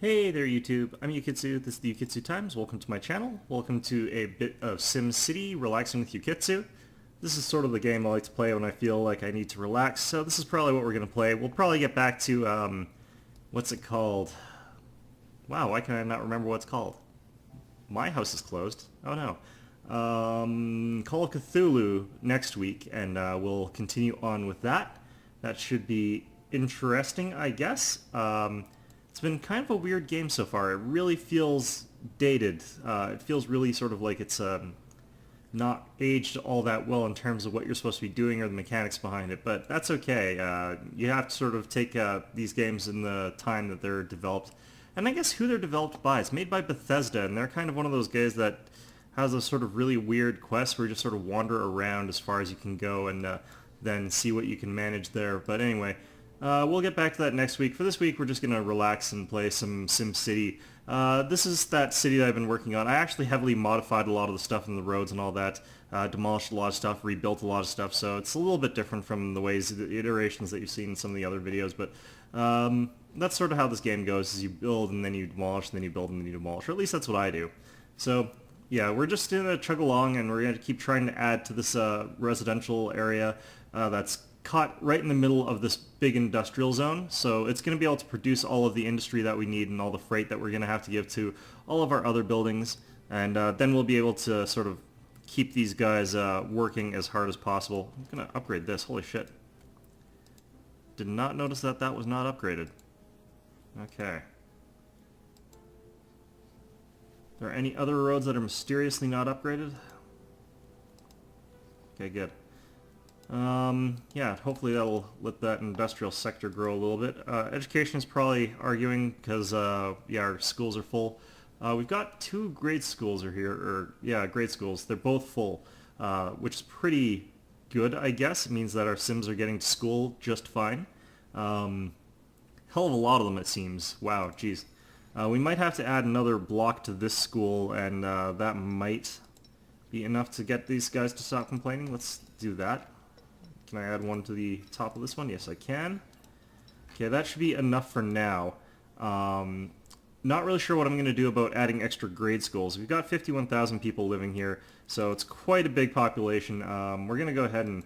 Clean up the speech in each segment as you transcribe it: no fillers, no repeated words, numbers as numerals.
Hey there YouTube, I'm Yukitsu, this is the Yukitsu Times. Welcome to my channel. Welcome to a bit of Sim City, Relaxing with Yukitsu. This is sort of the game I like to play when I feel like I need to relax, so this is probably what we're going to play. We'll probably get back to, what's it called? Wow, why can I not remember what it's called? My house is closed. Oh no. Call of Cthulhu next week, and we'll continue on with that. That should be interesting, I guess. It's been kind of a weird game so far. It really feels dated. It feels really sort of like it's not aged all that well in terms of what you're supposed to be doing or the mechanics behind it, but that's okay. You have to sort of take these games in the time that they're developed. And I guess who they're developed by. It's made by Bethesda, and they're kind of one of those guys that has a sort of really weird quest where you just sort of wander around as far as you can go and then see what you can manage there. But anyway, we'll get back to that next week. For this week, we're just going to relax and play some SimCity. This is that city that I've been working on. I actually heavily modified a lot of the stuff in the roads and all that, demolished a lot of stuff, rebuilt a lot of stuff, so it's a little bit different from the ways, the iterations that you've seen in some of the other videos, but that's sort of how this game goes, is you build and then you demolish, and then you build and then you demolish, or at least that's what I do. So, yeah, we're just going to chug along, and we're going to keep trying to add to this residential area that's caught right in the middle of this big industrial zone, so it's going to be able to produce all of the industry that we need and all the freight that we're going to have to give to all of our other buildings, and then we'll be able to sort of keep these guys working as hard as possible. I'm going to upgrade this. Holy shit. Did not notice that that was not upgraded. Okay. Are there any other roads that are mysteriously not upgraded? Okay, good. Yeah, hopefully that'll let that industrial sector grow a little bit. Education is probably arguing because, yeah, our schools are full. We've got two grade schools are here, or, yeah, grade schools. They're both full, which is pretty good, I guess. It means that our Sims are getting to school just fine. Hell of a lot of them, it seems. Wow, geez. We might have to add another block to this school, and that might be enough to get these guys to stop complaining. Let's do that. Can I add one to the top of this one? Yes, I can. Okay, that should be enough for now. Not really sure what I'm going to do about adding extra grade schools. We've got 51,000 people living here, so it's quite a big population. We're going to go ahead and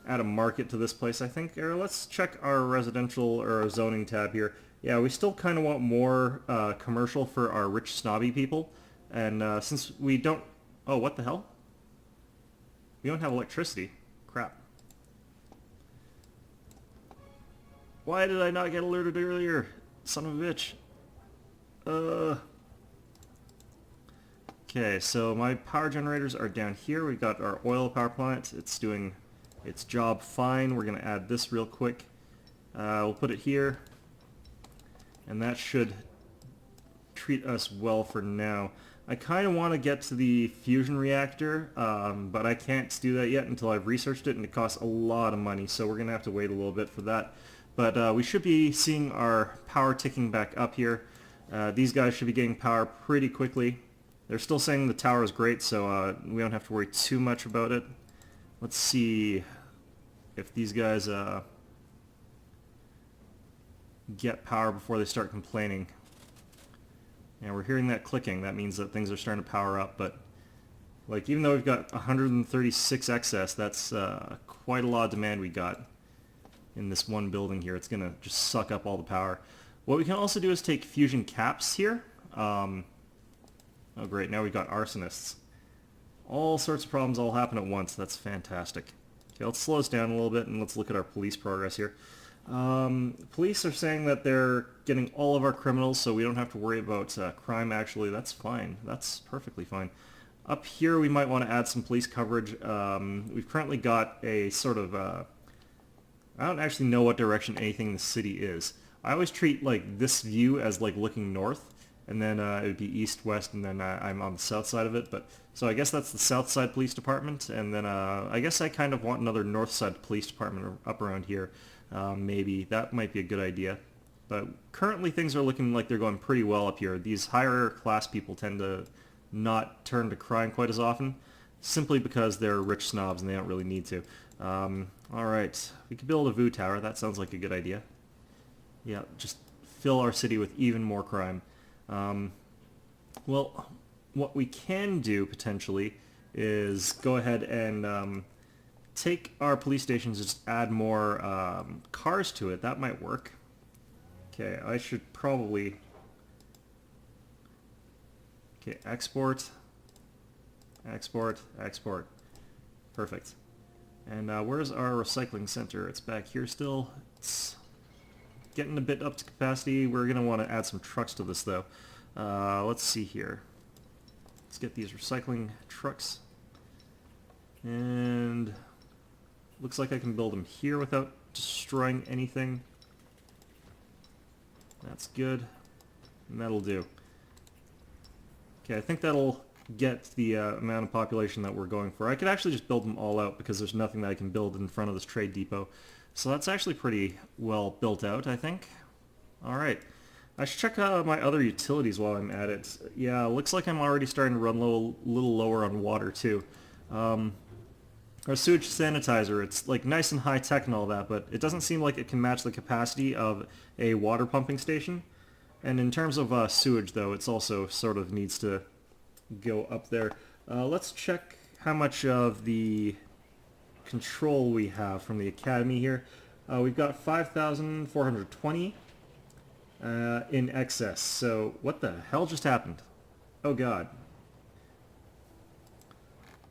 add a market to this place, I think. Or let's check our residential or our zoning tab here. Yeah, we still kind of want more commercial for our rich snobby people. And since we don't... Oh, what the hell? We don't have electricity. Crap. Why did I not get alerted earlier? Son of a bitch. Okay, so my power generators are down here. We've got our oil power plant. It's doing its job fine. We're going to add this real quick. We'll put it here. And that should treat us well for now. I kind of want to get to the fusion reactor, but I can't do that yet until I've researched it, and it costs a lot of money, so we're going to have to wait a little bit for that. But we should be seeing our power ticking back up here. These guys should be getting power pretty quickly. They're still saying the tower is great, so we don't have to worry too much about it. Let's see if these guys get power before they start complaining. And we're hearing that clicking. That means that things are starting to power up, but like even though we've got 136 excess, that's quite a lot of demand we got in this one building here. It's gonna just suck up all the power. What we can also do is take fusion caps here. Oh great, now we've got arsonists. All sorts of problems all happen at once. That's fantastic. Okay, let's slow us down a little bit and let's look at our police progress here. Police are saying that they're getting all of our criminals, so we don't have to worry about crime. Actually, that's fine. That's perfectly fine. Up here we might want to add some police coverage. We've currently got a sort of... I don't actually know what direction anything in the city is. I always treat like this view as like looking north, and then it would be east, west, and then I'm on the south side of it. But so I guess that's the south side police department, and then I guess I kind of want another north side police department up around here. Maybe that might be a good idea. But currently things are looking like they're going pretty well up here. These higher class people tend to not turn to crime quite as often, simply because they're rich snobs and they don't really need to. Alright, we could build a VU tower. That sounds like a good idea. Yeah, just fill our city with even more crime. Well, what we can do potentially is go ahead and take our police stations and just add more cars to it. That might work. Okay, I should probably... Okay, export, export, export. Perfect. And where's our recycling center? It's back here still. It's getting a bit up to capacity. We're going to want to add some trucks to this though. Let's see here. Let's get these recycling trucks. And looks like I can build them here without destroying anything. That's good. And that'll do. Okay, I think that'll get the amount of population that we're going for. I could actually just build them all out because there's nothing that I can build in front of this trade depot. So that's actually pretty well built out, I think. Alright. I should check my other utilities while I'm at it. Yeah, looks like I'm already starting to run a little lower on water too. Our sewage sanitizer, it's like nice and high tech and all that, but it doesn't seem like it can match the capacity of a water pumping station. And in terms of sewage though, it's also sort of needs to go up there. Let's check how much of the control we have from the academy here. We've got 5,420 in excess. So what the hell just happened? Oh god.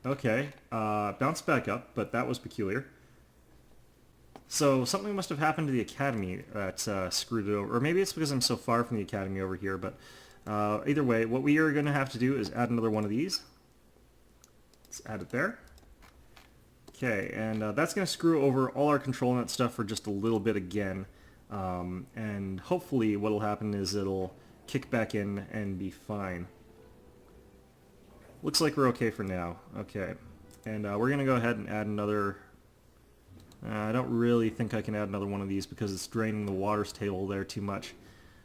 Okay, bounced back up, but that was peculiar. So something must have happened to the academy that screwed it over. Or maybe it's because I'm so far from the academy over here, but either way, what we are going to have to do is add another one of these. Let's add it there. Okay, and that's going to screw over all our control net stuff for just a little bit again. And hopefully what will happen is it'll kick back in and be fine. Looks like we're okay for now. Okay, and we're going to go ahead and add another... I don't really think I can add another one of these because it's draining the waters table there too much.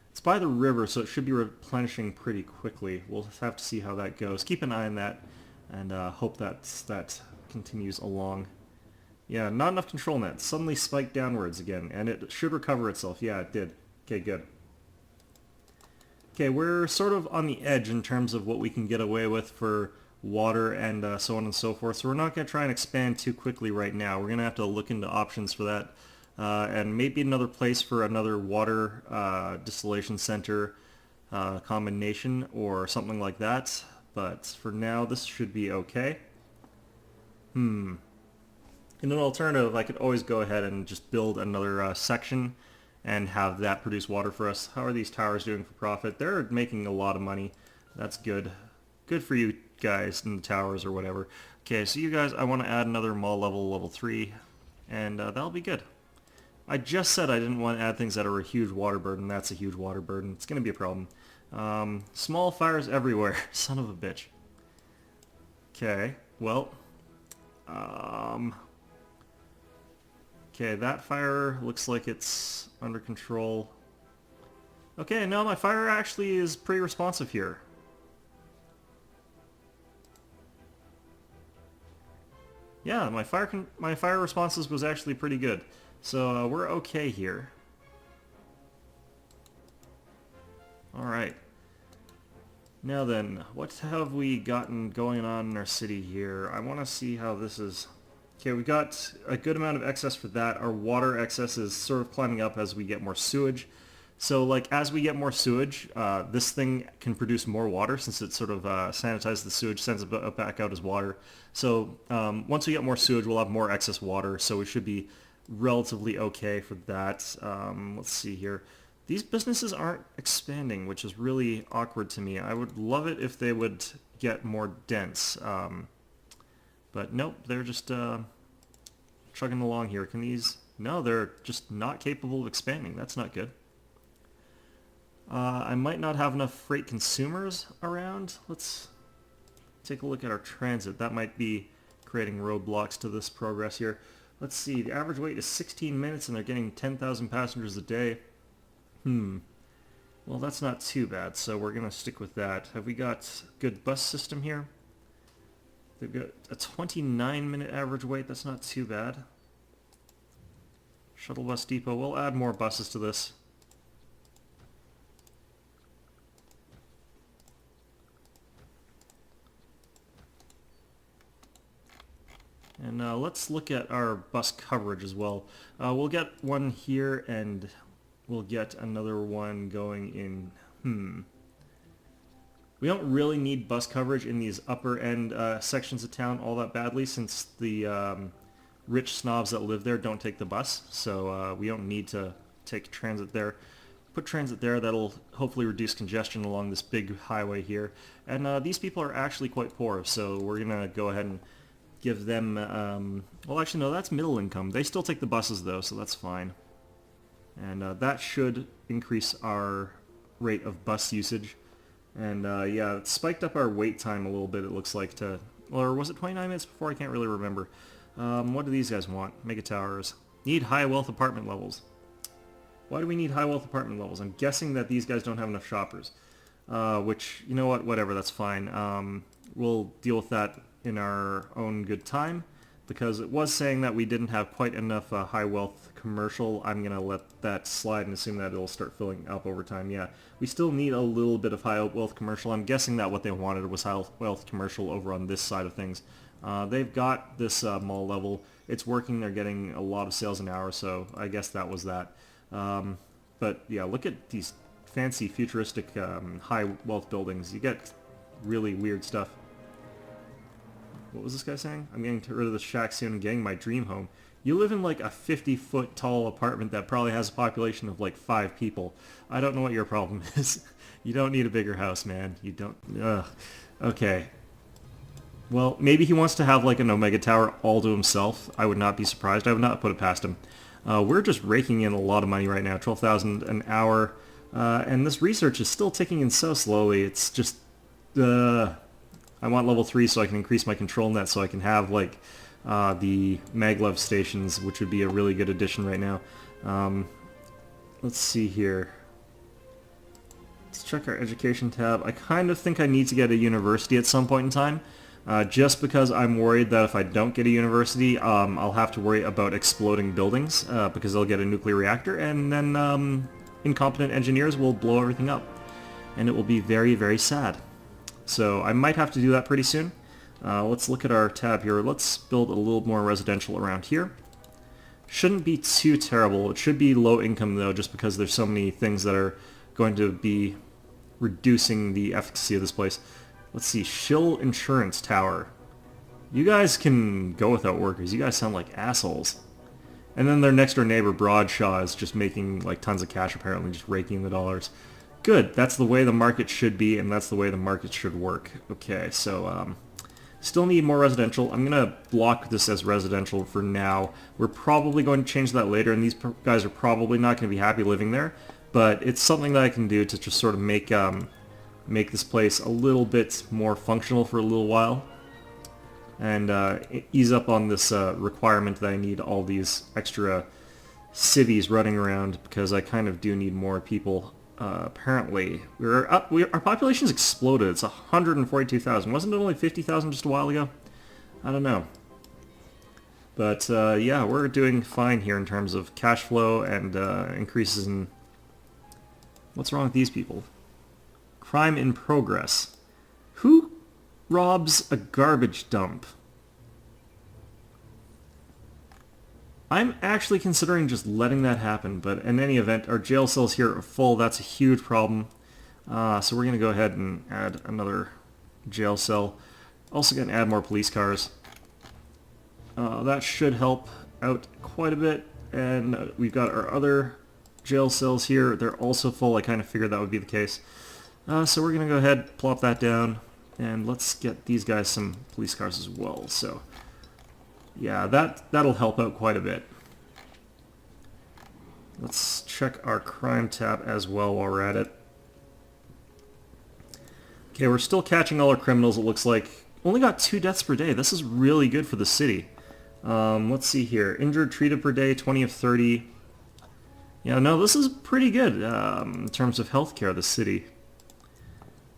It's by the river, so it should be replenishing pretty quickly. We'll have to see how that goes. Keep an eye on that, and hope that continues along. Yeah, not enough control net. Suddenly spiked downwards again, and it should recover itself. Yeah, it did. Okay, good. Okay, we're sort of on the edge in terms of what we can get away with for water and so on and so forth. So we're not going to try and expand too quickly right now. We're going to have to look into options for that. And maybe another place for another water distillation center combination or something like that. But for now, this should be okay. In an alternative, I could always go ahead and just build another section and have that produce water for us. How are these towers doing for profit? They're making a lot of money. That's good. Good for you guys in the towers or whatever. Okay, so you guys, I want to add another mall level 3, and that'll be good. I just said I didn't want to add things that are a huge water burden. That's a huge water burden. It's going to be a problem. Small fires everywhere. Son of a bitch. Okay, well... Okay, that fire looks like it's under control. Okay, no, my fire actually is pretty responsive here. Yeah, my fire responses was actually pretty good. So we're okay here. Alright. Now then, what have we gotten going on in our city here? I want to see how this is... Okay, we got a good amount of excess for that. Our water excess is sort of climbing up as we get more sewage. So, like, as we get more sewage, this thing can produce more water since it sort of sanitizes the sewage, sends it back out as water. So, once we get more sewage, we'll have more excess water, so we should be relatively okay for that. Let's see here. These businesses aren't expanding, which is really awkward to me. I would love it if they would get more dense. But nope, they're just chugging along here. Can these... No, they're just not capable of expanding. That's not good. I might not have enough freight consumers around. Let's take a look at our transit. That might be creating roadblocks to this progress here. Let's see, the average wait is 16 minutes and they're getting 10,000 passengers a day. Well, that's not too bad, so we're going to stick with that. Have we got a good bus system here? They've got a 29-minute average wait. That's not too bad. Shuttle bus depot. We'll add more buses to this. And let's look at our bus coverage as well. We'll get one here, and we'll get another one going in... We don't really need bus coverage in these upper end sections of town all that badly, since the rich snobs that live there don't take the bus. So we don't need to take transit there. Put transit there, that'll hopefully reduce congestion along this big highway here. And these people are actually quite poor, so we're going to go ahead and give them... well, actually, no, that's middle income. They still take the buses, though, so that's fine. And that should increase our rate of bus usage. And yeah, it spiked up our wait time a little bit, it looks like, to... Or was it 29 minutes before? I can't really remember. What do these guys want? Mega towers. Need high wealth apartment levels. Why do we need high wealth apartment levels? I'm guessing that these guys don't have enough shoppers. Which, you know what, whatever, that's fine. We'll deal with that in our own good time, because it was saying that we didn't have quite enough high wealth commercial. I'm going to let that slide and assume that it'll start filling up over time. Yeah, we still need a little bit of high wealth commercial. I'm guessing that what they wanted was high wealth commercial over on this side of things. They've got this mall level. It's working. They're getting a lot of sales an hour, so I guess that was that. But yeah, look at these fancy futuristic high wealth buildings. You get really weird stuff. What was this guy saying? I'm getting rid of the shack soon and getting my dream home. You live in like a 50-foot tall apartment that probably has a population of like 5 people. I don't know what your problem is. You don't need a bigger house, man. You don't... Ugh. Okay. Well, maybe he wants to have like an Omega Tower all to himself. I would not be surprised. I would not put it past him. We're just raking in a lot of money right now, 12,000 an hour. And this research is still ticking in so slowly. It's just... I want level 3 so I can increase my control net, so I can have like the maglev stations, which would be a really good addition right now. Let's see here. Let's check our education tab. I kind of think I need to get a university at some point in time, just because I'm worried that if I don't get a university, I'll have to worry about exploding buildings, because they'll get a nuclear reactor, and then incompetent engineers will blow everything up. And it will be very, very sad. So I might have to do that pretty soon. Let's look at our tab here. Let's build a little more residential around here. Shouldn't be too terrible. It should be low income though, just because there's so many things that are going to be reducing the efficacy of this place. Let's see, Shill Insurance Tower. You guys can go without workers. You guys sound like assholes. And then their next door neighbor, Broadshaw, is just making like tons of cash apparently, just raking in the dollars. Good, that's the way the market should be, and that's the way the market should work. Okay, so still need more residential. I'm going to block this as residential for now. We're probably going to change that later, and these guys are probably not going to be happy living there, but it's something that I can do to just sort of make this place a little bit more functional for a little while, and ease up on this requirement that I need all these extra cities running around, because I kind of do need more people. Apparently, our population's exploded. It's 142,000. Wasn't it only 50,000 just a while ago? I don't know. But yeah, we're doing fine here in terms of cash flow and increases in... What's wrong with these people? Crime in progress. Who robs a garbage dump? I'm actually considering just letting that happen, but in any event, our jail cells here are full. That's a huge problem. So we're going to go ahead and add another jail cell. Also going to add more police cars. That should help out quite a bit. And we've got our other jail cells here. They're also full. I kind of figured that would be the case. So we're going to go ahead, plop that down, and let's get these guys some police cars as well. So... yeah, that'll help out quite a bit. Let's check our crime tab as well while we're at it. Okay, we're still catching all our criminals, it looks like. Only got 2 deaths per day. This is really good for the city. Let's see here. Injured, treated per day, 20 of 30. Yeah, no, this is pretty good in terms of healthcare, the city.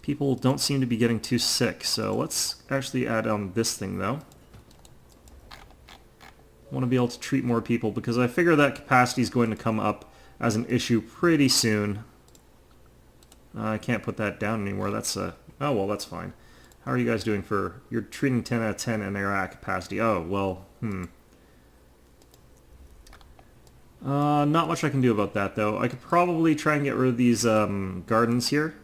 People don't seem to be getting too sick, so let's actually add on this thing, though. Want to be able to treat more people, because I figure that capacity is going to come up as an issue pretty soon. I can't put that down anymore. That's oh well, that's fine. How are you guys doing for... You're treating 10 out of 10 in Iraq capacity. Oh, well, not much I can do about that, though. I could probably try and get rid of these gardens here.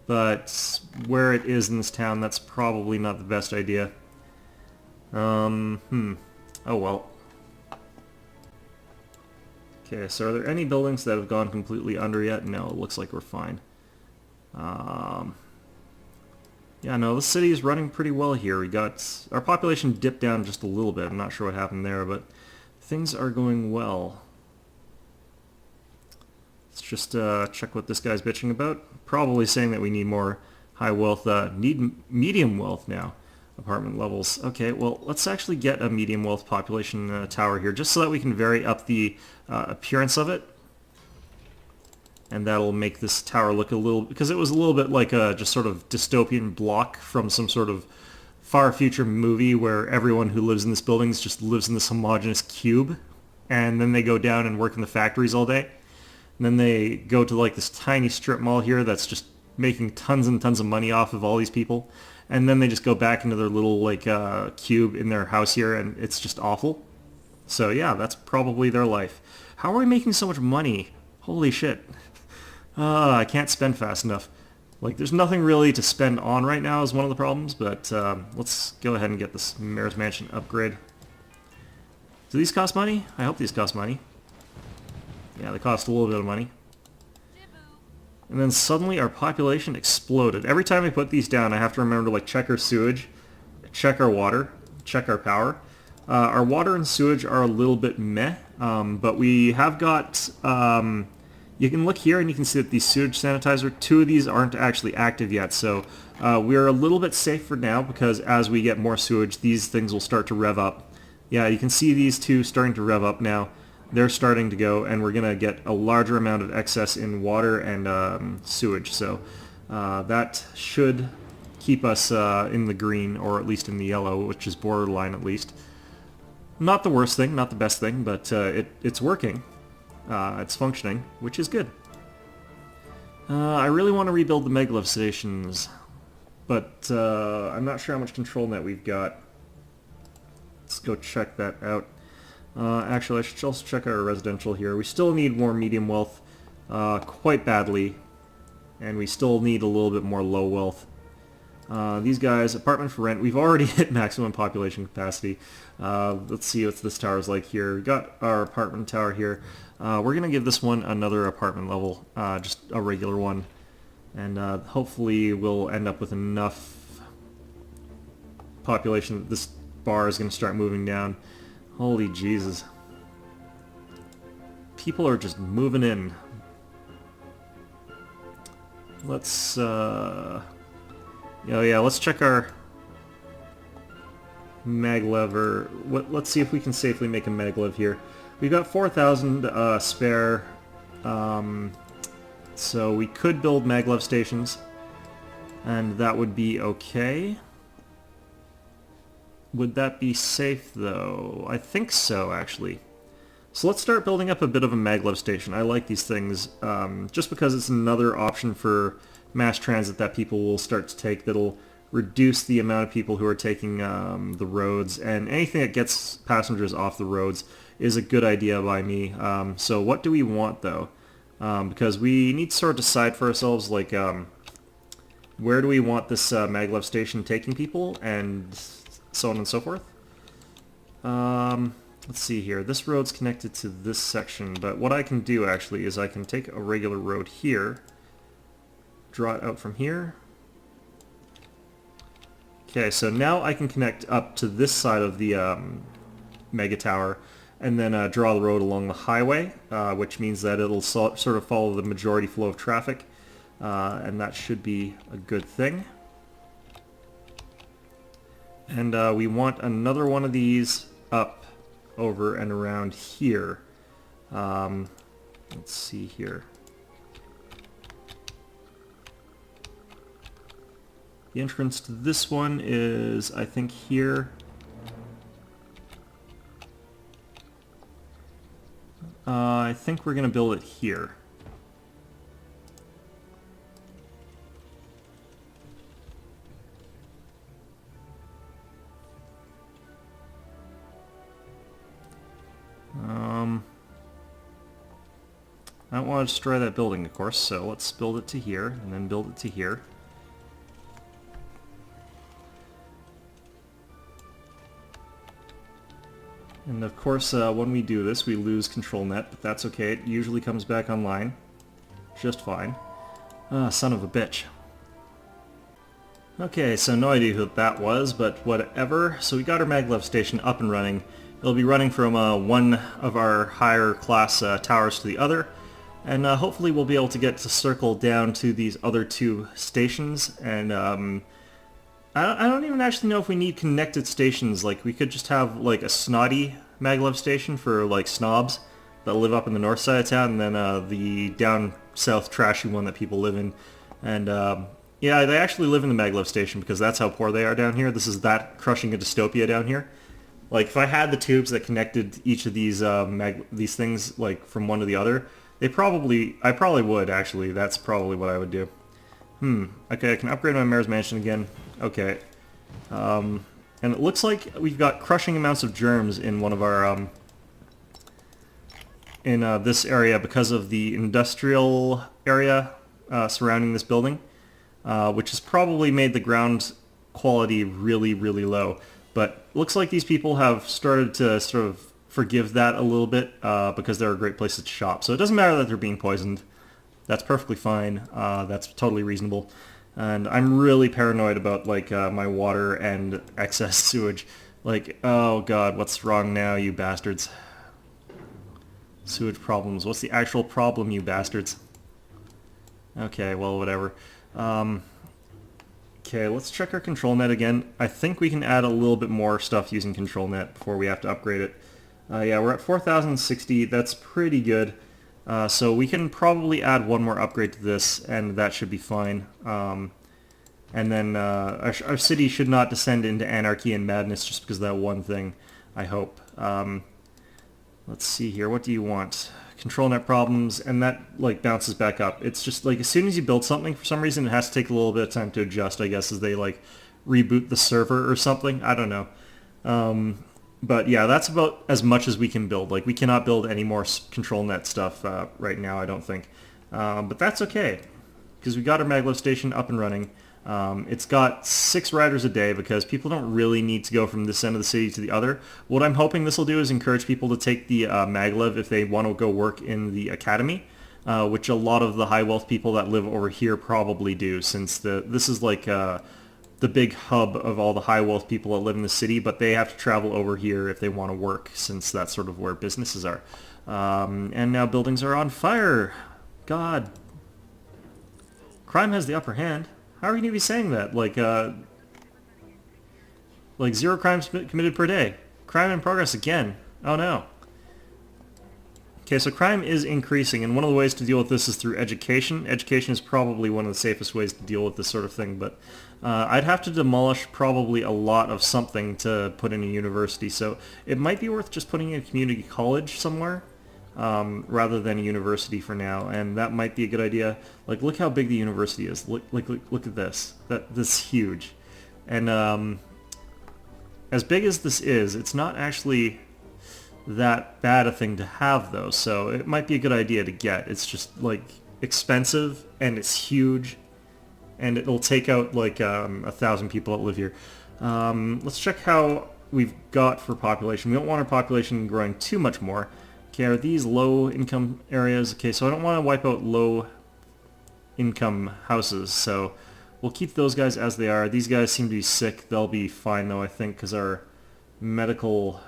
But where it is in this town, that's probably not the best idea. Oh, well. Okay, so are there any buildings that have gone completely under yet? No, it looks like we're fine. Yeah, no, the city is running pretty well here. We got... Our population dipped down just a little bit. I'm not sure what happened there, but things are going well. Let's just check what this guy's bitching about. Probably saying that we need more high wealth, need medium wealth now. Apartment levels. Okay, well, let's actually get a medium wealth population tower here, just so that we can vary up the appearance of it. And that'll make this tower look a little... Because it was a little bit like a just sort of dystopian block from some sort of far future movie where everyone who lives in this building just lives in this homogeneous cube. And then they go down and work in the factories all day. And then they go to like this tiny strip mall here that's just making tons and tons of money off of all these people. And then they just go back into their little like cube in their house here, and it's just awful. So yeah, that's probably their life. How are we making so much money? Holy shit. I can't spend fast enough. Like, there's nothing really to spend on right now is one of the problems, but let's go ahead and get this Mayor's Mansion upgrade. Do these cost money? I hope these cost money. Yeah, they cost a little bit of money. And then suddenly our population exploded. Every time I put these down, I have to remember to like check our sewage, check our water, check our power. Our water and sewage are a little bit meh, but we have got... you can look here and you can see that these sewage sanitizer, 2 of these aren't actually active yet, so we're a little bit safe for now because as we get more sewage, these things will start to rev up. Yeah, you can see these 2 starting to rev up now. They're starting to go, and we're going to get a larger amount of excess in water and sewage, so that should keep us in the green, or at least in the yellow, which is borderline at least. Not the worst thing, not the best thing, but it's working. It's functioning, which is good. I really want to rebuild the Megalev stations, but I'm not sure how much control net we've got. Let's go check that out. Actually, I should also check our residential here. We still need more medium wealth quite badly, and we still need a little bit more low wealth. These guys, apartment for rent, we've already hit maximum population capacity. Let's see what this tower's like here. We've got our apartment tower here. We're going to give this one another apartment level, just a regular one. And hopefully we'll end up with enough population that this bar is going to start moving down. Holy Jesus. People are just moving in. Let's, oh yeah, let's check our maglev, or let's see if we can safely make a maglev here. We've got 4,000 spare, so we could build maglev stations, and that would be okay. Would that be safe, though? I think so, actually. So let's start building up a bit of a maglev station. I like these things, just because it's another option for mass transit that people will start to take that'll reduce the amount of people who are taking the roads, and anything that gets passengers off the roads is a good idea by me. So what do we want, though? Because we need to sort of decide for ourselves, like, where do we want this maglev station taking people, and so on and so forth. Let's see here. This road's connected to this section, but what I can do, actually, is I can take a regular road here, draw it out from here. Okay, so now I can connect up to this side of the mega tower, and then draw the road along the highway, which means that it'll sort of follow the majority flow of traffic, and that should be a good thing. And we want another one of these up over and around here. Let's see here. The entrance to this one is, I think, here. I think we're going to build it here. I don't want to destroy that building, of course, so let's build it to here, and then build it to here. And of course, when we do this, we lose control net, but that's okay. It usually comes back online just fine. Ah, son of a bitch. Okay, so no idea who that was, but whatever. So we got our maglev station up and running. It'll be running from one of our higher class towers to the other, and hopefully we'll be able to get to circle down to these other two stations. And I don't even actually know if we need connected stations. Like, we could just have like a snotty maglev station for like snobs that live up in the north side of town, and then the down south trashy one that people live in. And yeah, they actually live in the maglev station because that's how poor they are down here. This is that crushing a dystopia down here. Like, if I had the tubes that connected each of these things like from one to the other, I probably would actually. That's probably what I would do. Okay, I can upgrade my mayor's mansion again. Okay. And it looks like we've got crushing amounts of germs in one of our in this area because of the industrial area surrounding this building, which has probably made the ground quality really, really low. But looks like these people have started to sort of forgive that a little bit because they're a great place to shop. So it doesn't matter that they're being poisoned. That's perfectly fine. That's totally reasonable. And I'm really paranoid about like my water and excess sewage. Like, oh god, what's wrong now, you bastards? Sewage problems. What's the actual problem, you bastards? Okay, well, whatever. Okay, let's check our control net again. I think we can add a little bit more stuff using control net before we have to upgrade it. Yeah, we're at 4060. That's pretty good. So we can probably add one more upgrade to this, and that should be fine. And then our city should not descend into anarchy and madness just because of that one thing, I hope. Let's see here. What do you want? Control net problems, and that like bounces back up. It's just like as soon as you build something, for some reason it has to take a little bit of time to adjust, I guess, as they like reboot the server or something. I don't know. But yeah, that's about as much as we can build. Like, we cannot build any more control net stuff right now, I don't think. But that's okay, because we got our maglev station up and running. It's got 6 riders a day because people don't really need to go from this end of the city to the other. What I'm hoping this will do is encourage people to take the maglev if they want to go work in the academy, which a lot of the high wealth people that live over here probably do, since this is like the big hub of all the high wealth people that live in the city, but they have to travel over here if they want to work, since that's sort of where businesses are. And now buildings are on fire. God. Crime has the upper hand. How are you going to be saying that? Like 0 crimes committed per day. Crime in progress again. Oh no. Okay, so crime is increasing, and one of the ways to deal with this is through education. Education is probably one of the safest ways to deal with this sort of thing, but I'd have to demolish probably a lot of something to put in a university, so it might be worth just putting in a community college somewhere rather than a university for now, and that might be a good idea. Like, look how big the university is. Look at this. This is huge. And as big as this is, it's not actually that bad a thing to have, though, so it might be a good idea to get. It's just like expensive, and it's huge, and it'll take out like 1,000 people that live here. Let's check how we've got for population. We don't want our population growing too much more. Okay, are these low income areas? Okay, so I don't want to wipe out low income houses, so we'll keep those guys as they are. These guys seem to be sick. They'll be fine, though, I think, because our medical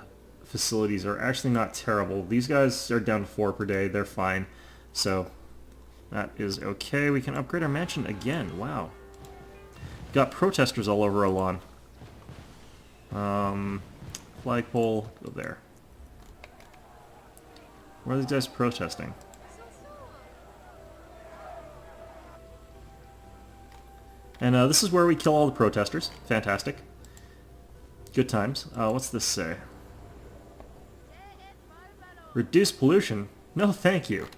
facilities are actually not terrible. These guys are down to 4 per day. They're fine. So that is okay. We can upgrade our mansion again. Wow. Got protesters all over our lawn. Flagpole, go there. Where are these guys protesting? And this is where we kill all the protesters. Fantastic. Good times. What's this say? Reduce pollution? No, thank you.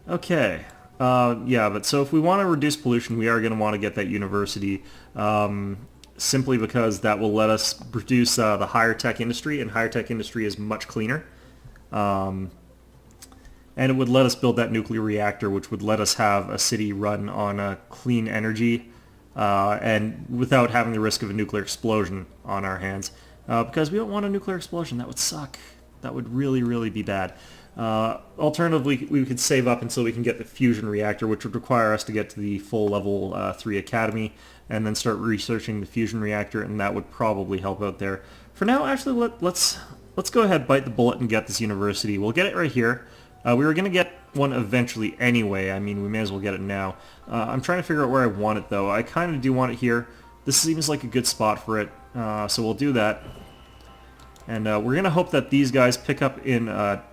Okay. Yeah, but so if we want to reduce pollution, we are going to want to get that university, simply because that will let us produce the higher tech industry, and higher tech industry is much cleaner. and it would let us build that nuclear reactor, which would let us have a city run on clean energy and without having the risk of a nuclear explosion on our hands. Because we don't want a nuclear explosion. That would suck. That would really, really be bad. Alternatively, we could save up until we can get the fusion reactor, which would require us to get to the full level 3 academy and then start researching the fusion reactor, and that would probably help out there. For now, actually, let's go ahead, bite the bullet, and get this university. We'll get it right here. We were going to get one eventually anyway. I mean, we may as well get it now. I'm trying to figure out where I want it, though. I kind of do want it here. This seems like a good spot for it, so we'll do that. And we're going to hope that these guys pick up in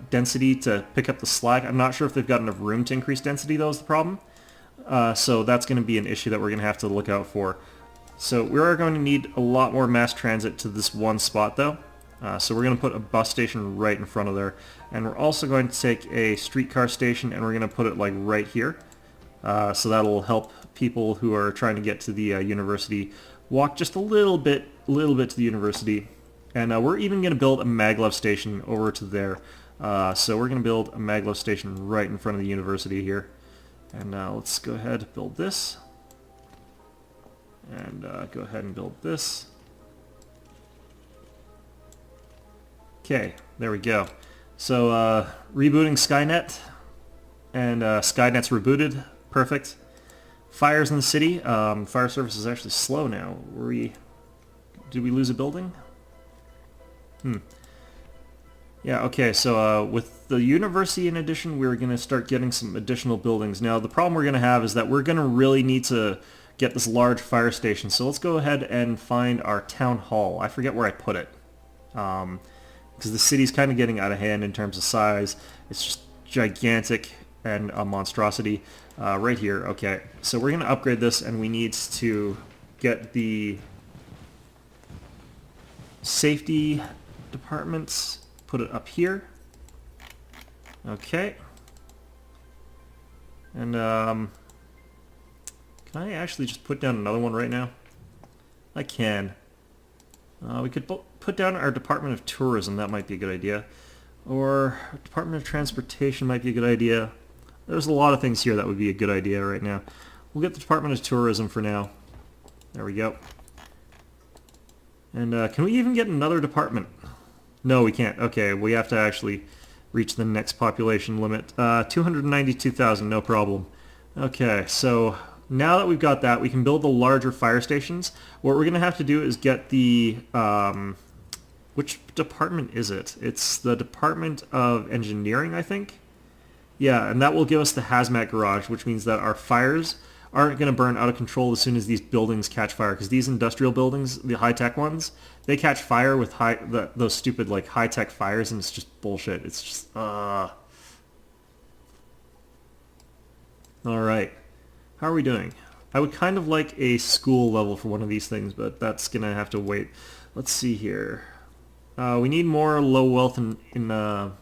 density to pick up the slack. I'm not sure if they've got enough room to increase density, though, is the problem. So that's going to be an issue that we're going to have to look out for. So we are going to need a lot more mass transit to this one spot, though. So we're going to put a bus station right in front of there. And we're also going to take a streetcar station and we're going to put it like right here. So that'll help people who are trying to get to the university walk just a little bit to the university. And we're even going to build a maglev station over to there. So we're going to build a maglev station right in front of the university here. And let's go ahead and build this. And go ahead and build this. Okay, there we go. So rebooting Skynet. And Skynet's rebooted. Perfect. Fires in the city. Fire service is actually slow now. Did we lose a building? Yeah, okay, so with the university in addition, we're going to start getting some additional buildings. Now, the problem we're going to have is that we're going to really need to get this large fire station. So let's go ahead and find our town hall. I forget where I put it. Because the city's kind of getting out of hand in terms of size. It's just gigantic and a monstrosity. Right here, okay. So we're going to upgrade this, and we need to get the safety departments, put it up here. Okay. And can I actually just put down another one right now? I can. We could put down our Department of Tourism. That might be a good idea. Or Department of Transportation might be a good idea. There's a lot of things here that would be a good idea right now. We'll get the Department of Tourism for now. There we go. And can we even get another department? No, we can't. Okay, we have to actually reach the next population limit. 292,000, no problem. Okay, so now that we've got that, we can build the larger fire stations. What we're going to have to do is get the... which department is it? It's the Department of Engineering, I think? Yeah, and that will give us the hazmat garage, which means that our fires aren't going to burn out of control as soon as these buildings catch fire, because these industrial buildings, the high-tech ones, they catch fire with those stupid like high-tech fires, and it's just bullshit. It's just all right, how are we doing? I would kind of like a school level for one of these things, but that's gonna have to wait. Let's see here. We need more low wealth in the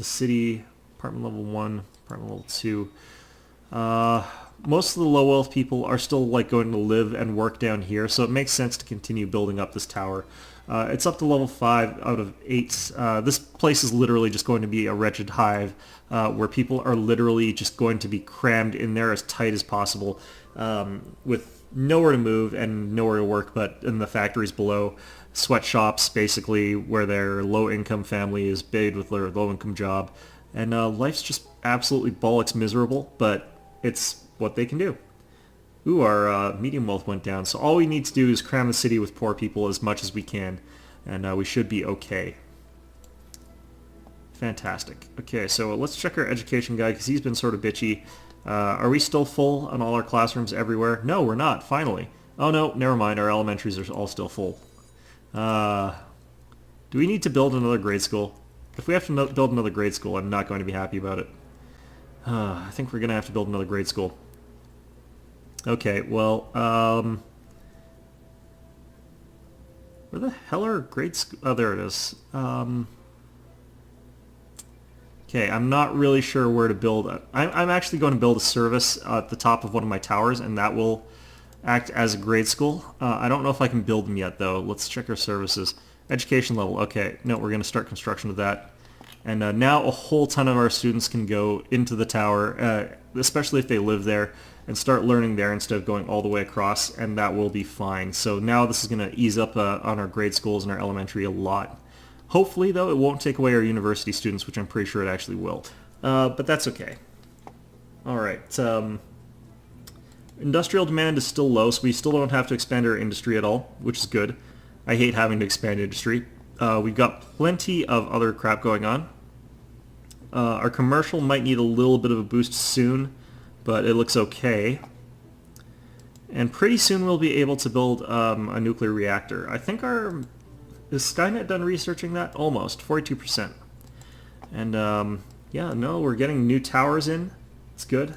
city. Apartment level 1, apartment level 2. Most of the low wealth people are still like going to live and work down here, so it makes sense to continue building up this tower. It's up to level 5 out of 8. This place is literally just going to be a wretched hive where people are literally just going to be crammed in there as tight as possible with nowhere to move and nowhere to work but in the factories below. Sweatshops, basically, where their low-income family is paid with their low-income job. And life's just absolutely bollocks miserable, but it's what they can do. Ooh, our medium wealth went down, so all we need to do is cram the city with poor people as much as we can, and we should be okay. Fantastic. Okay, so let's check our education guide, because he's been sort of bitchy. Are we still full on all our classrooms everywhere? No, we're not, finally. Oh no, never mind, our elementaries are all still full. Do we need to build another grade school? If we have to build another grade school, I'm not going to be happy about it. I think we're going to have to build another grade school. Okay, well, where the hell are grade school? Oh, there it is. Okay, I'm not really sure where to build it. I'm actually going to build a service at the top of one of my towers, and that will act as a grade school. I don't know if I can build them yet, though. Let's check our services. Education level. Okay, no, we're going to start construction of that. And now a whole ton of our students can go into the tower, especially if they live there, and start learning there instead of going all the way across, and that will be fine. So now this is going to ease up on our grade schools and our elementary a lot. Hopefully, though, it won't take away our university students, which I'm pretty sure it actually will. But that's okay. All right. Industrial demand is still low, so we still don't have to expand our industry at all, which is good. I hate having to expand industry. We've got plenty of other crap going on. Our commercial might need a little bit of a boost soon, but it looks okay. And pretty soon we'll be able to build a nuclear reactor. I think is Skynet done researching that? Almost, 42%. And yeah, no, we're getting new towers in. It's good.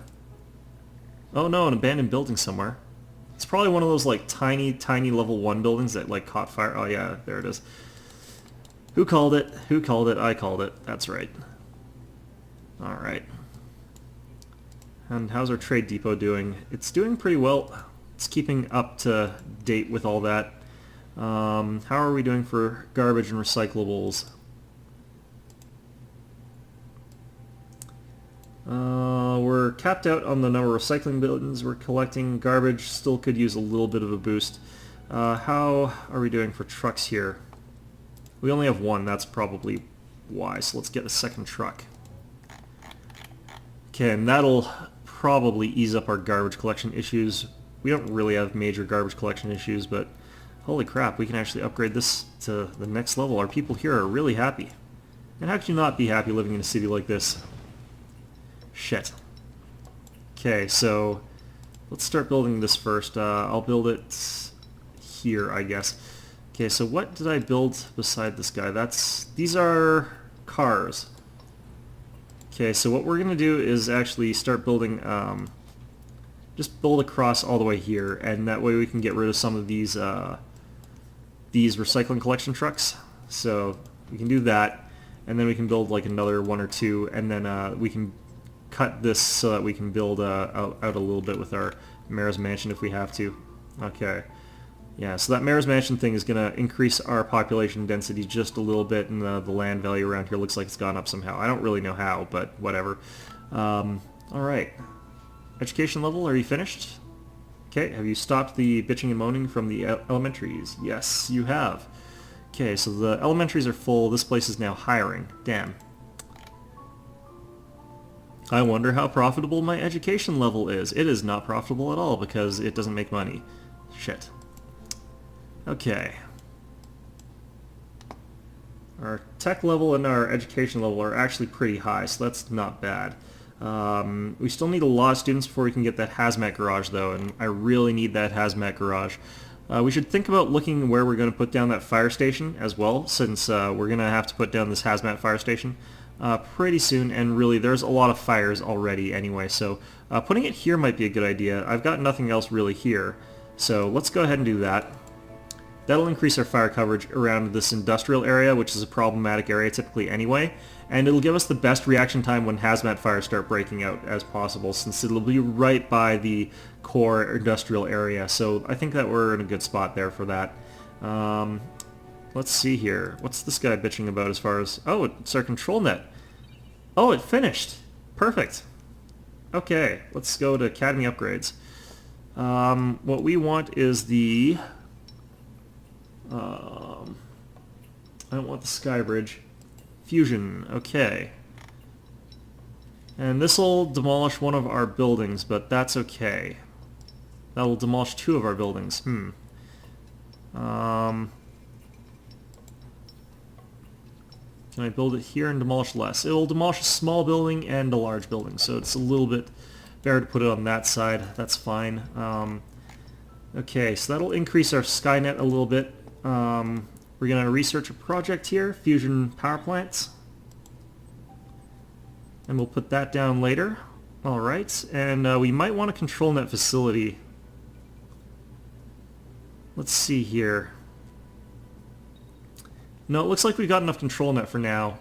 Oh no, an abandoned building somewhere. It's probably one of those like tiny level 1 buildings that like caught fire. Oh yeah, there it is. Who called it? Who called it? I called it. That's right. Alright. And how's our trade depot doing? It's doing pretty well. It's keeping up to date with all that. How are we doing for garbage and recyclables? We're capped out on the number of recycling bins we're collecting. Garbage still could use a little bit of a boost. How are we doing for trucks here? We only have one, that's probably why, so let's get a second truck. Okay, and that'll probably ease up our garbage collection issues. We don't really have major garbage collection issues, but holy crap, we can actually upgrade this to the next level. Our people here are really happy. And how could you not be happy living in a city like this? Shit. Okay, so let's start building this first. I'll build it here, I guess. Okay, so what did I build beside this guy? These are cars. Okay, so what we're going to do is actually start building, just build across all the way here, and that way we can get rid of some of these recycling collection trucks. So we can do that, and then we can build like another 1 or 2, and then we can cut this so that we can build out a little bit with our mayor's mansion if we have to. Okay. Yeah, so that mayor's mansion thing is going to increase our population density just a little bit, and the land value around here looks like it's gone up somehow. I don't really know how, but whatever. Alright. Education level, are you finished? Okay, have you stopped the bitching and moaning from the elementaries? Yes, you have. Okay, so the elementaries are full. This place is now hiring. Damn. I wonder how profitable my education level is. It is not profitable at all because it doesn't make money. Shit. Okay. Our tech level and our education level are actually pretty high, so that's not bad. We still need a lot of students before we can get that hazmat garage, though, and I really need that hazmat garage. We should think about looking where we're going to put down that fire station as well, since we're going to have to put down this hazmat fire station pretty soon, and really there's a lot of fires already anyway, so putting it here might be a good idea. I've got nothing else really here, so let's go ahead and do that. That'll increase our fire coverage around this industrial area, which is a problematic area typically anyway, and it'll give us the best reaction time when hazmat fires start breaking out as possible, since it'll be right by the core industrial area, so I think that we're in a good spot there for that. Let's see here. What's this guy bitching about as far as... Oh, it's our control net. Oh, it finished. Perfect. Okay, let's go to Academy upgrades. What we want is the... I don't want the sky bridge. Fusion, okay. And this will demolish one of our buildings, but that's okay. That will demolish 2 of our buildings. Can I build it here and demolish less? It will demolish a small building and a large building, so it's a little bit better to put it on that side. That's fine. Okay, so that'll increase our Skynet a little bit. We're going to research a project here, fusion power plants. And we'll put that down later. Alright, and we might want a control net facility. Let's see here. No, it looks like we've got enough control net for now.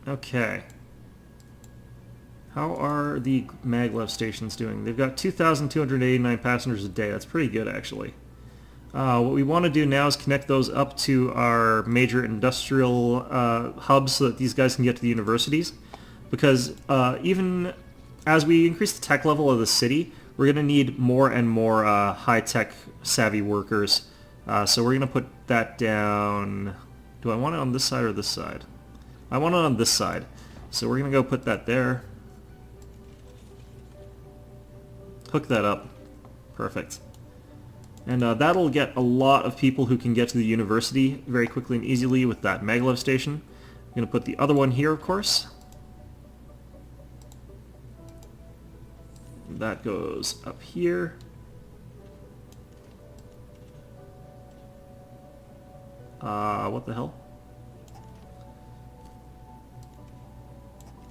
Okay. How are the maglev stations doing? They've got 2,289 passengers a day. That's pretty good, actually. What we want to do now is connect those up to our major industrial hubs so that these guys can get to the universities. Because even as we increase the tech level of the city, we're going to need more and more high-tech savvy workers. So we're going to put that down. Do I want it on this side or this side? I want it on this side. So we're going to go put that there. Hook that up. Perfect. And that'll get a lot of people who can get to the university very quickly and easily with that maglev station. I'm going to put the other one here, of course. That goes up here. What the hell?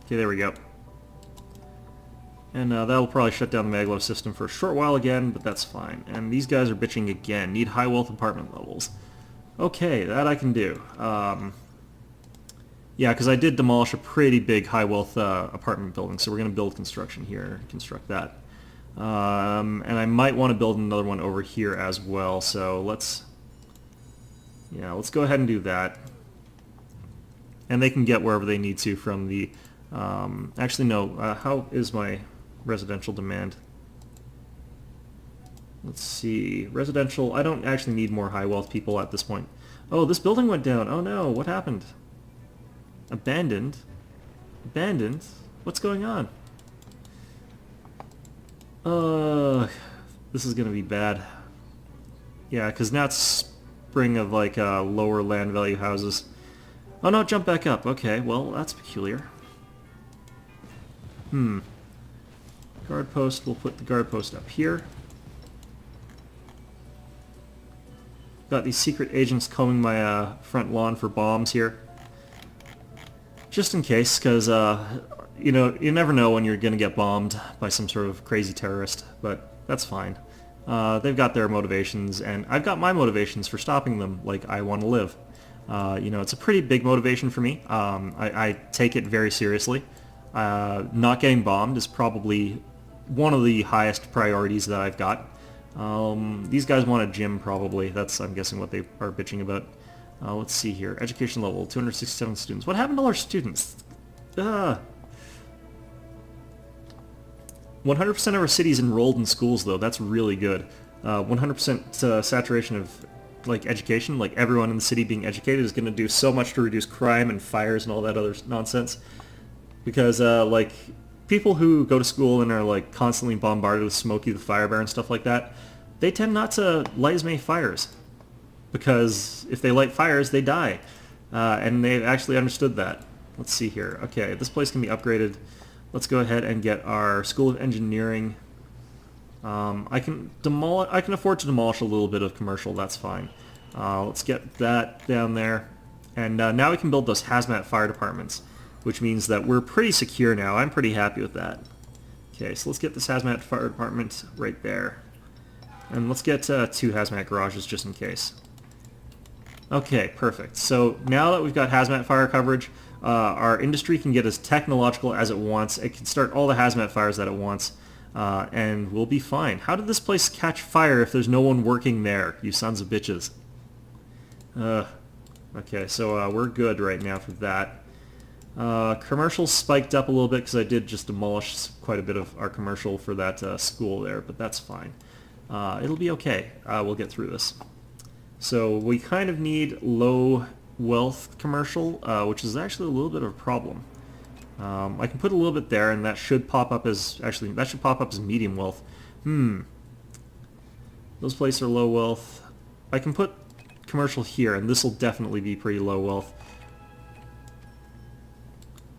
Okay, there we go. And that'll probably shut down the maglev system for a short while again, but that's fine. And these guys are bitching again. Need high wealth apartment levels. Okay, that I can do. Yeah, because I did demolish a pretty big high wealth apartment building, so we're going to build construction here, construct that. And I might want to build another one over here as well, so let's go ahead and do that. And they can get wherever they need to from the... actually, no, how is my residential demand? Let's see, residential, I don't actually need more high wealth people at this point. Oh, this building went down. Oh no, what happened? Abandoned? Abandoned? What's going on? This is gonna be bad. Yeah, because now it's spring of like lower land value houses. Oh no, jump back up. Okay, well, that's peculiar. Guard post, we'll put the guard post up here. Got these secret agents combing my front lawn for bombs here. Just in case, because, you know, you never know when you're going to get bombed by some sort of crazy terrorist, but that's fine. They've got their motivations, and I've got my motivations for stopping them, like I want to live. You know, it's a pretty big motivation for me. I take it very seriously. Not getting bombed is probably one of the highest priorities that I've got. These guys want a gym probably. That's, I'm guessing, what they are bitching about. Let's see here. Education level, 267 students. What happened to all our students? 100% of our cities enrolled in schools, though. That's really good. 100% saturation of like education, like everyone in the city being educated is going to do so much to reduce crime and fires and all that other nonsense. Because like people who go to school and are like constantly bombarded with Smokey the Fire Bear and stuff like that, they tend not to light as many fires. Because if they light fires, they die. And they've actually understood that. Let's see here. Okay, this place can be upgraded. Let's go ahead and get our School of Engineering. I can afford to demolish a little bit of commercial. That's fine. Let's get that down there. And now we can build those hazmat fire departments, which means that we're pretty secure now. I'm pretty happy with that. Okay, so let's get this hazmat fire department right there. And let's get 2 hazmat garages just in case. Okay, perfect. So now that we've got hazmat fire coverage, our industry can get as technological as it wants. It can start all the hazmat fires that it wants, and we'll be fine. How did this place catch fire if there's no one working there, you sons of bitches? Okay, so we're good right now for that. Commercial spiked up a little bit because I did just demolish quite a bit of our commercial for that school there, but that's fine. It'll be okay. We'll get through this. So we kind of need low wealth commercial, which is actually a little bit of a problem. I can put a little bit there, and that should pop up as medium wealth. Those places are low wealth. I can put commercial here, and this will definitely be pretty low wealth.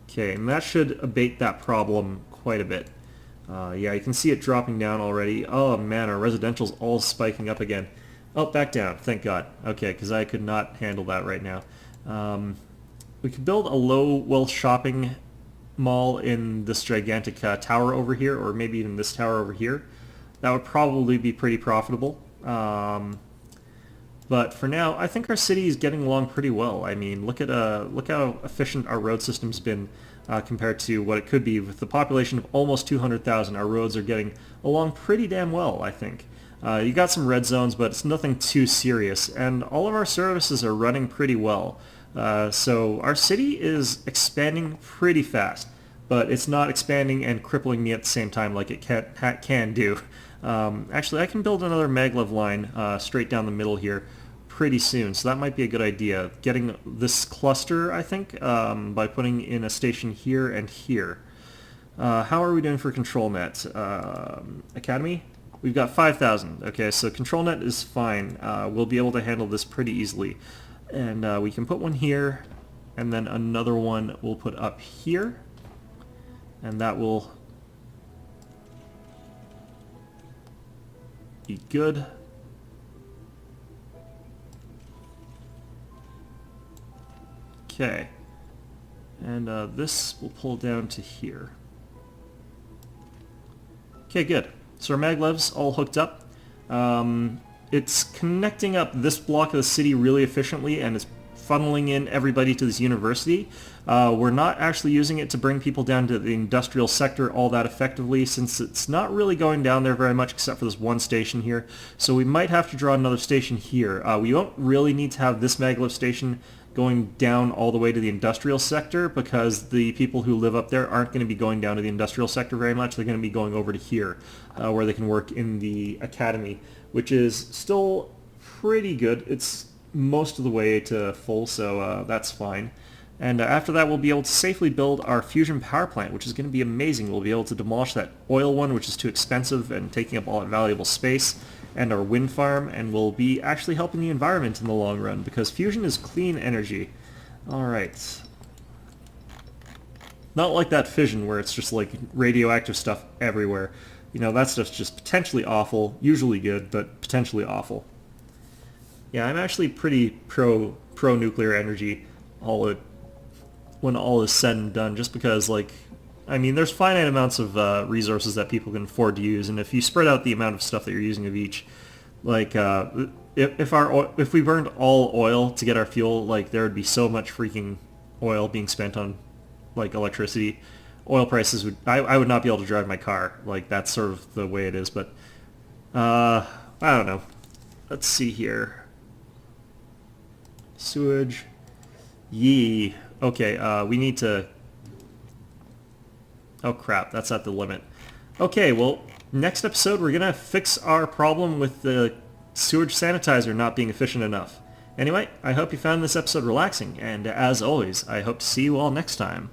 Okay, and that should abate that problem quite a bit. Yeah, you can see it dropping down already. Oh man, our residential's all spiking up again. Oh, back down, thank God. Okay, because I could not handle that right now. We could build a low wealth shopping mall in this gigantic tower over here, or maybe even this tower over here. That would probably be pretty profitable. But for now, I think our city is getting along pretty well. I mean, look how efficient our road system's been compared to what it could be. With the population of almost 200,000, our roads are getting along pretty damn well, I think. You got some red zones, but it's nothing too serious, and all of our services are running pretty well. So our city is expanding pretty fast, but it's not expanding and crippling me at the same time like it can do. Actually, I can build another maglev line straight down the middle here pretty soon, so that might be a good idea. Getting this cluster, I think, by putting in a station here and here. How are we doing for control net? Academy? We've got 5,000. Okay, so control net is fine. We'll be able to handle this pretty easily. And we can put one here, and then another one we'll put up here. And that will be good. Okay. And this will pull down to here. Okay, good. So our maglev's all hooked up. It's connecting up this block of the city really efficiently, and it's funneling in everybody to this university. We're not actually using it to bring people down to the industrial sector all that effectively, since it's not really going down there very much except for this one station here. So we might have to draw another station here. We don't really need to have this maglev station going down all the way to the industrial sector, because the people who live up there aren't going to be going down to the industrial sector very much. They're going to be going over to here, where they can work in the academy, which is still pretty good. It's most of the way to full, so that's fine. And after that, we'll be able to safely build our fusion power plant, which is going to be amazing. We'll be able to demolish that oil one, which is too expensive and taking up all that valuable space, and our wind farm, and we'll be actually helping the environment in the long run, because fusion is clean energy. Alright. Not like that fission, where it's just like radioactive stuff everywhere. You know, that stuff's just potentially awful, usually good, but potentially awful. Yeah, I'm actually pretty pro-nuclear energy when all is said and done, just because, like, I mean, there's finite amounts of resources that people can afford to use, and if you spread out the amount of stuff that you're using of each, like, if we burned all oil to get our fuel, like, there would be so much freaking oil being spent on, like, electricity. Oil prices would, I would not be able to drive my car. Like, that's sort of the way it is, but, I don't know. Let's see here. Sewage. Yee. Okay, we need to... Oh crap, that's at the limit. Okay, well, next episode we're gonna fix our problem with the sewage sanitizer not being efficient enough. Anyway, I hope you found this episode relaxing, and as always, I hope to see you all next time.